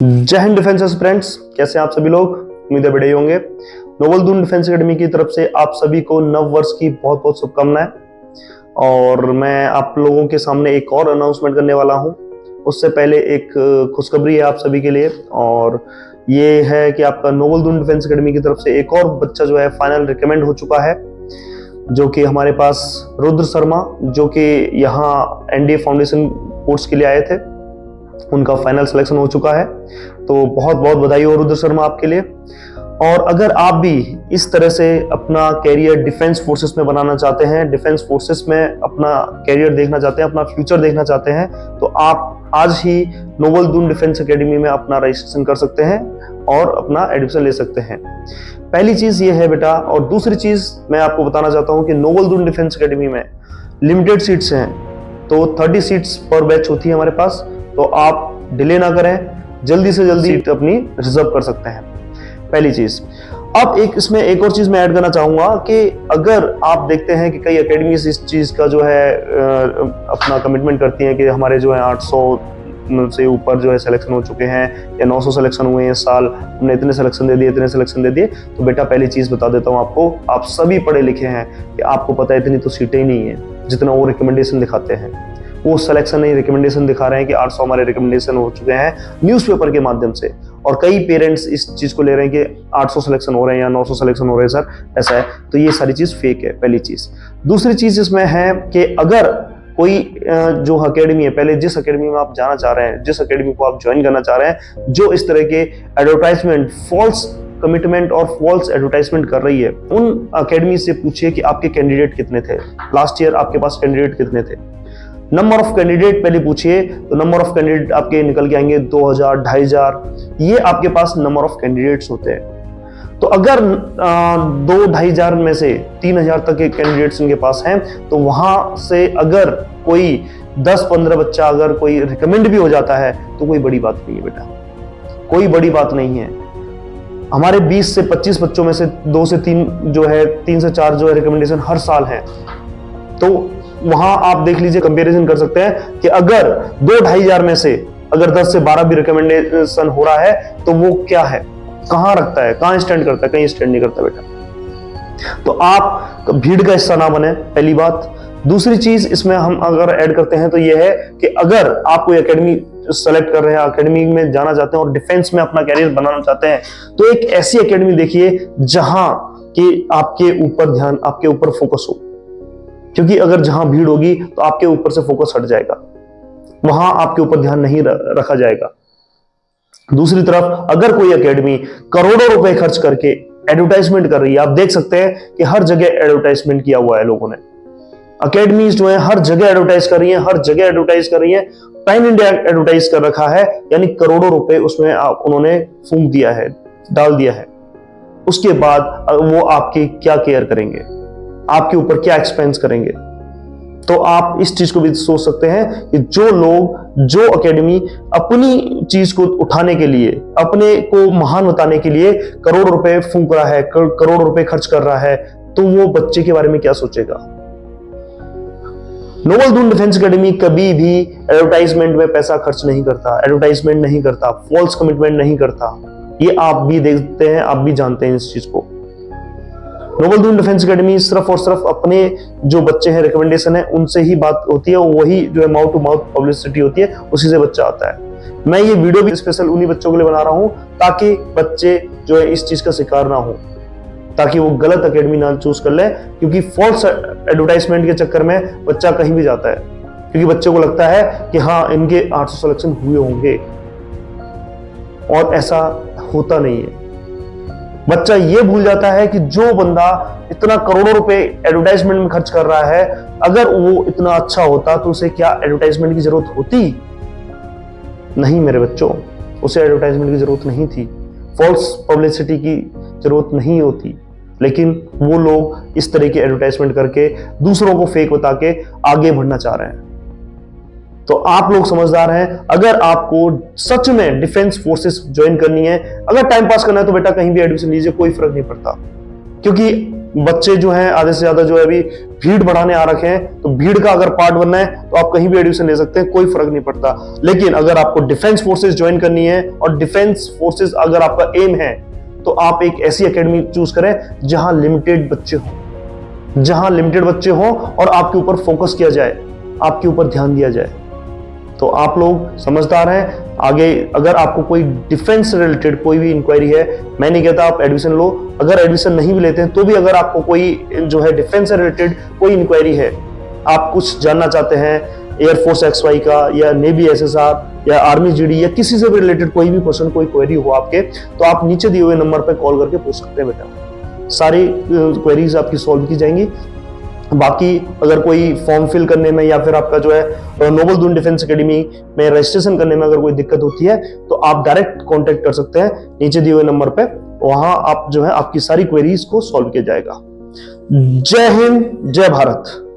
जय Hind defence aspirants, कैसे हैं आप सभी लोग। उम्मीद है बढ़िया होंगे। नोबल दून डिफेंस एकेडमी की तरफ से आप सभी को नव वर्ष की बहुत बहुत शुभकामनाएं। और मैं आप लोगों के सामने एक और अनाउंसमेंट करने वाला हूं। उससे पहले एक खुशखबरी है आप सभी के लिए, और ये है कि आपका नोबल दून डिफेंस एकेडमी की तरफ से एक और बच्चा जो है फाइनल रिकमेंड हो चुका है, जो कि हमारे पास रुद्र शर्मा, जो कि यहाँ एनडीए फाउंडेशन कोर्स के लिए आए थे। उनका फाइनल सिलेक्शन हो चुका है, तो बहुत बहुत बधाई हो रुद्र शर्मा आपके लिए। और अगर आप भी इस तरह से अपना कैरियर डिफेंस फोर्सेस में बनाना चाहते हैं, डिफेंस फोर्सेस में अपना कैरियर देखना चाहते हैं, अपना फ्यूचर देखना चाहते हैं, तो आप आज ही नोबल दून डिफेंस एकेडमी में अपना रजिस्ट्रेशन कर सकते हैं और अपना एडमिशन ले सकते हैं। पहली चीज ये है बेटा। और दूसरी चीज मैं आपको बताना चाहता हूँ कि नोबल दून डिफेंस एकेडमी में लिमिटेड सीट्स हैं, तो 30 सीट्स पर बैच होती है हमारे पास। तो आप डिले ना करें, जल्दी से जल्दी सीट अपनी रिजर्व कर सकते हैं, पहली चीज। अब इसमें एक और चीज मैं ऐड करना चाहूंगा कि अगर आप देखते हैं कि कई एकेडमीज इस चीज का जो है अपना कमिटमेंट करती हैं कि हमारे जो है 800 से ऊपर जो है सिलेक्शन हो चुके हैं या 900 सिलेक्शन हुए हैं इस साल, हमने इतने सिलेक्शन दे दिए, इतने सिलेक्शन दे दिए। तो बेटा पहली चीज बता देता हूँ आपको, आप सभी पढ़े लिखे हैं कि आपको पता है इतनी तो सीटें ही नहीं है जितना वो रिकमेंडेशन दिखाते हैं। वो सिलेक्शन नहीं, रिकमेंडेशन दिखा रहे हैं कि 800 हमारे रिकमेंडेशन हो चुके हैं न्यूज़पेपर के माध्यम से। और कई पेरेंट्स इस चीज को ले रहे हैं कि 800 सिलेक्शन हो रहे हैं या 900 सिलेक्शन हो रहे हैं सर, ऐसा है। तो ये सारी चीज फेक है, पहली चीज। दूसरी चीज इसमें है कि अगर कोई जो एकेडमी है, पहले जिस एकेडमी में आप जाना चाह रहे हैं, जिस एकेडमी को आप ज्वाइन करना चाह रहे हैं, जो इस तरह के एडवर्टाइजमेंट, फॉल्स कमिटमेंट और फॉल्स एडवर्टाइजमेंट कर रही है, उन एकेडमी से पूछिए कि आपके कैंडिडेट कितने थे लास्ट ईयर, आपके पास कैंडिडेट कितने थे। नंबर ऑफ कैंडिडेट पहले पूछिए, तो नंबर ऑफ कैंडिडेट आपके निकल के आएंगे 2000, 2500। ये आपके पास नंबर ऑफ कैंडिडेट्स होते हैं। तो अगर 2-2500 में से 3000 तक के कैंडिडेट्स इनके पास हैं, तो वहां से अगर कोई 10-15 बच्चा अगर कोई रिकमेंड भी हो जाता है तो कोई बड़ी बात नहीं है बेटा, कोई बड़ी बात नहीं है। हमारे 20 से 25 बच्चों में से 2 से 3 जो है, 3 से 4 जो है रिकमेंडेशन हर साल है। तो वहां आप देख लीजिए, कंपैरिजन कर सकते हैं कि अगर 2-2500 में से अगर 10 से 12 भी रिकमेंडेशन हो रहा है, तो वो क्या है, कहां रखता है, कहां स्टैंड करता है, कहीं स्टैंड नहीं करता बेटा। तो आप भीड़ का हिस्सा ना बने, पहली बात। दूसरी चीज इसमें हम अगर ऐड करते हैं तो ये है कि अगर आप कोई एकेडमी सेलेक्ट कर रहे हैं, एकेडमी में जाना चाहते हैं और डिफेंस में अपना कैरियर बनाना चाहते हैं, तो एक ऐसी एकेडमी देखिए जहां कि आपके ऊपर ध्यान, आपके ऊपर फोकस हो। क्योंकि अगर जहां भीड़ होगी तो आपके ऊपर से फोकस हट जाएगा, वहां आपके ऊपर ध्यान नहीं रखा जाएगा। दूसरी तरफ अगर कोई एकेडमी करोड़ों रुपए खर्च करके एडवर्टाइजमेंट कर रही है, आप देख सकते हैं कि हर जगह एडवर्टाइजमेंट किया हुआ है लोगों ने। एकेडमीज जो है हर जगह एडवर्टाइज कर रही हैं, हर जगह एडवर्टाइज कर रही हैं। पैन इंडिया एडवर्टाइज कर रखा है, यानी करोड़ों रुपए उसमें उन्होंने फूंक दिया है, डाल दिया है। उसके बाद वो आपकी क्या केयर करेंगे, आपके ऊपर क्या एक्सपेंस करेंगे। तो आप इस चीज को भी सोच सकते हैं कि जो लोग, जो एकेडमी अपनी चीज को उठाने के लिए, अपने को महान बताने के लिए करोड़ रुपए फूंक रहा है, करोड़ रुपए खर्च कर रहा है, तो वो बच्चे के बारे में क्या सोचेगा। नोबल दून डिफेंस एकेडमी कभी भी एडवर्टाइजमेंट में पैसा खर्च नहीं करता, एडवर्टाइजमेंट नहीं करता, फॉल्स कमिटमेंट नहीं करता। ये आप भी देखते हैं, आप भी जानते हैं इस चीज को। नोबल दून डिफेंस एकेडमी सिर्फ और सिर्फ अपने जो बच्चे हैं, रिकमेंडेशन है, उनसे ही बात होती है, वही जो है माउथ टू माउथ पब्लिसिटी होती है, उसी से बच्चा आता है। मैं ये वीडियो भी स्पेशल उन्हीं बच्चों के लिए बना रहा हूं ताकि बच्चे जो है इस चीज का शिकार ना हो, ताकि वो गलत एकेडमी ना चूज कर ले। क्योंकि फॉल्स एडवर्टाइजमेंट के चक्कर में बच्चा कहीं भी जाता है, क्योंकि बच्चे को लगता है कि हाँ इनके 800 सिलेक्शन हुए होंगे, और ऐसा होता नहीं है। बच्चा ये भूल जाता है कि जो बंदा इतना करोड़ों रुपए एडवर्टाइजमेंट में खर्च कर रहा है, अगर वो इतना अच्छा होता तो उसे क्या एडवर्टाइजमेंट की जरूरत होती? नहीं मेरे बच्चों, उसे एडवर्टाइजमेंट की जरूरत नहीं थी, फॉल्स पब्लिसिटी की जरूरत नहीं होती। लेकिन वो लोग इस तरह की एडवर्टाइजमेंट करके दूसरों को फेक बता के आगे बढ़ना चाह रहे हैं। तो आप लोग समझदार हैं। अगर आपको सच में डिफेंस फोर्सेस ज्वाइन करनी है, अगर टाइम पास करना है, तो बेटा कहीं भी एडमिशन लीजिए, कोई फर्क नहीं पड़ता। क्योंकि बच्चे जो हैं आधे से ज्यादा जो है अभी भीड़ बढ़ाने आ रखे हैं, तो भीड़ का अगर पार्ट बनना है तो आप कहीं भी एडमिशन ले सकते हैं, कोई फर्क नहीं पड़ता। लेकिन अगर आपको डिफेंस फोर्सेस ज्वाइन करनी है और डिफेंस फोर्सेस अगर आपका एम है, तो आप एक ऐसी एकेडमी चूज करें जहां लिमिटेड बच्चे हों, जहां लिमिटेड बच्चे हों और आपके ऊपर फोकस किया जाए, आपके ऊपर ध्यान दिया जाए। तो आप लोग समझदार हैं। आगे अगर आपको कोई डिफेंस से रिलेटेड कोई भी इंक्वायरी है, मैं नहीं कहता आप एडमिशन लो, अगर एडमिशन नहीं भी लेते हैं तो भी अगर आपको कोई जो है डिफेंस से रिलेटेड कोई इंक्वायरी है, आप कुछ जानना चाहते हैं एयरफोर्स XY का या नेवी SSR या आर्मी GD या किसी से भी रिलेटेड कोई भी क्वेश्चन, कोई क्वेरी हो आपके, तो आप नीचे दिए हुए नंबर पर कॉल करके पूछ सकते हैं बेटा। सारी क्वेरीज आपकी सॉल्व की जाएंगी। बाकी अगर कोई फॉर्म फिल करने में या फिर आपका जो है नोबल दून डिफेंस एकेडमी में रजिस्ट्रेशन करने में अगर कोई दिक्कत होती है, तो आप डायरेक्ट कांटेक्ट कर सकते हैं नीचे दिए हुए नंबर पे। वहां आप जो है आपकी सारी क्वेरीज को सॉल्व किया जाएगा। जय हिंद, जय भारत।